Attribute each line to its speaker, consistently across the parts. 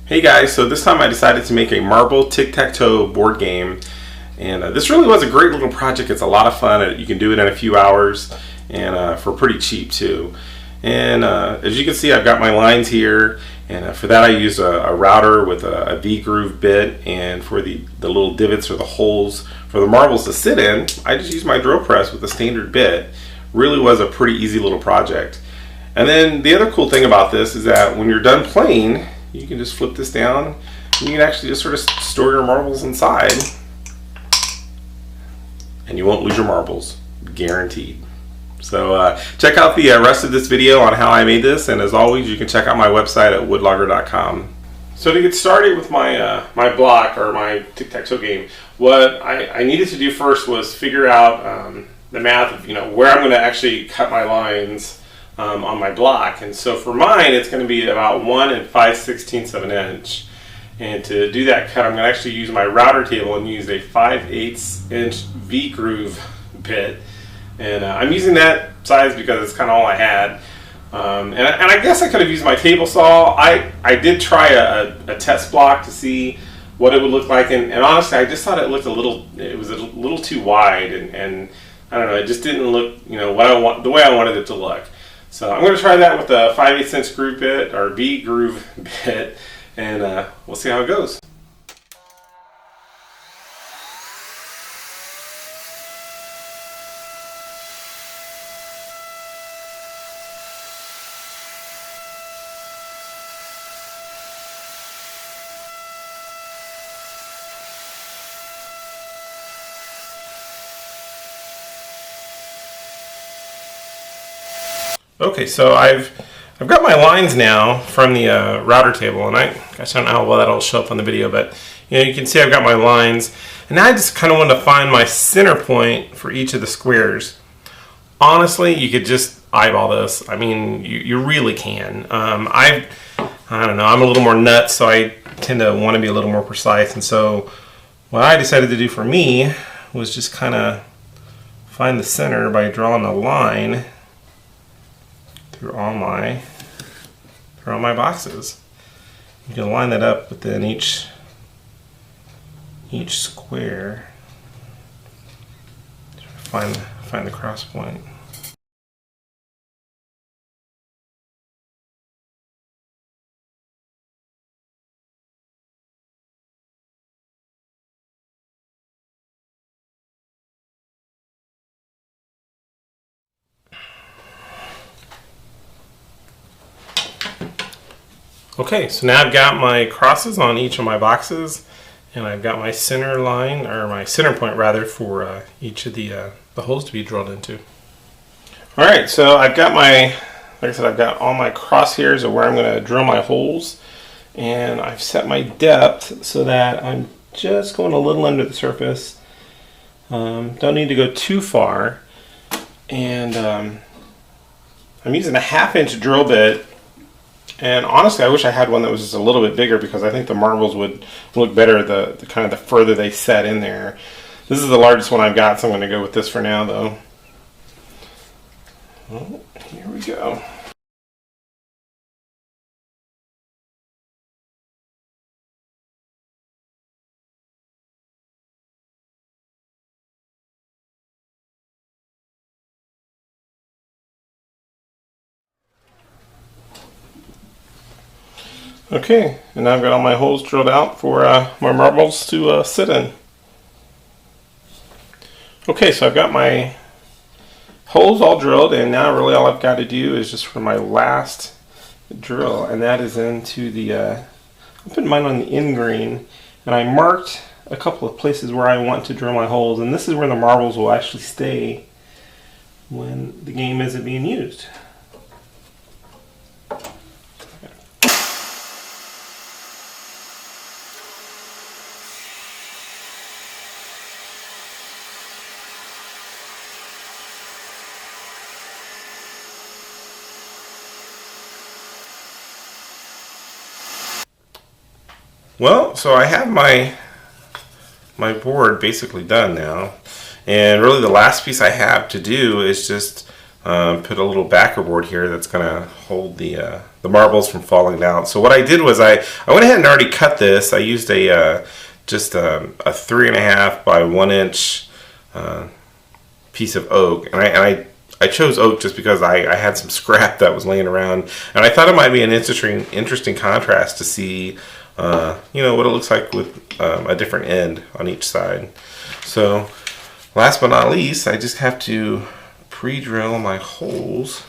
Speaker 1: Hey guys, so this time I decided to make a Marble Tic-Tac-Toe board game, and this really was a great little project. It's a lot of fun. You can do it in a few hours and for pretty cheap too. And as you can see, I've got my lines here, and for that I used a router with a V-groove bit, and for the little divots or the holes for the marbles to sit in, I just used my drill press with a standard bit. Really was a pretty easy little project. And then the other cool thing about this is that when you're done playing, you can just flip this down and you can actually just sort of store your marbles inside and you won't lose your marbles, guaranteed. So check out the rest of this video on how I made this, and as always you can check out my website at woodlogger.com. So to get started with my my block or my tic-tac-toe game, what I needed to do first was figure out the math of where I'm going to actually cut my lines on my block. And so for mine it's going to be about 1 5/16 of an inch, and to do that cut I'm going to actually use my router table and use a 5/8 inch V-groove bit, and I'm using that size because it's kind of all I had, and I guess I could have used my table saw. I did try a test block to see what it would look like, and honestly I just thought it was a little too wide, and I don't know, it just didn't look the way I wanted it to look. So I'm going to try that with a 5/8 inch groove bit or V-groove bit, and we'll see how it goes. Okay, so I've got my lines now from the router table, and I don't know how well that'll show up on the video, but you can see I've got my lines, and now I just kind of want to find my center point for each of the squares. Honestly, you could just eyeball this. I mean, you really can. I don't know, I'm a little more nuts, so I tend to want to be a little more precise, and so what I decided to do for me was just kind of find the center by drawing a line through all my boxes. You can line that up within each square. Find the cross point. Okay, so now I've got my crosses on each of my boxes, and I've got my center line, or my center point rather, for each of the holes to be drilled into. Alright, so I've got like I said, I've got all my crosshairs of where I'm going to drill my holes, and I've set my depth so that I'm just going a little under the surface. Don't need to go too far, and I'm using a 1/2 inch drill bit. And honestly, I wish I had one that was just a little bit bigger, because I think the marbles would look better the kind of the further they set in there. This is the largest one I've got, so I'm going to go with this for now, though. Oh, here we go. Okay, and now I've got all my holes drilled out for my marbles to sit in. Okay, so I've got my holes all drilled, and now really all I've got to do is just for my last drill, and that is into the, I put mine on the end green, and I marked a couple of places where I want to drill my holes, and this is where the marbles will actually stay when the game isn't being used. Well, so I have my board basically done now, and really the last piece I have to do is just put a little backer board here that's going to hold the marbles from falling down. So what I did was I went ahead and already cut this. I used just a 3.5 by 1 inch piece of oak, and I chose oak just because I had some scrap that was laying around, and I thought it might be an interesting contrast to see you know, what it looks like with a different end on each side. So last but not least, I just have to pre-drill my holes.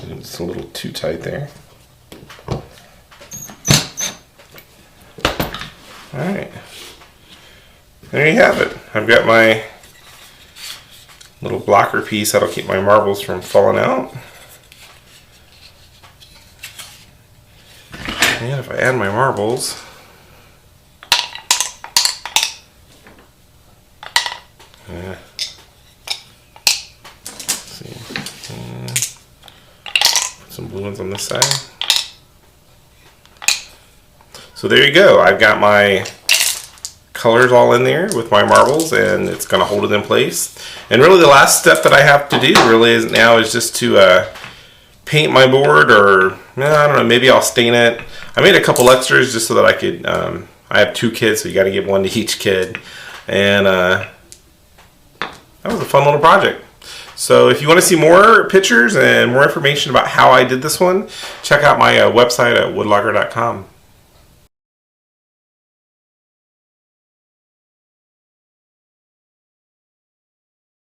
Speaker 1: It's a little too tight there. Alright, there you have it. I've got my little blocker piece that'll keep my marbles from falling out. And if I add my marbles, some blue ones on this side. So there you go. I've got my colors all in there with my marbles, and it's going to hold it in place. And really the last step that I have to do really is just to paint my board, or I don't know, maybe I'll stain it. I made a couple extras just so that I could, I have 2 kids, so you got to give one to each kid. And that was a fun little project. So if you want to see more pictures and more information about how I did this one, check out my website at WoodLogger.com.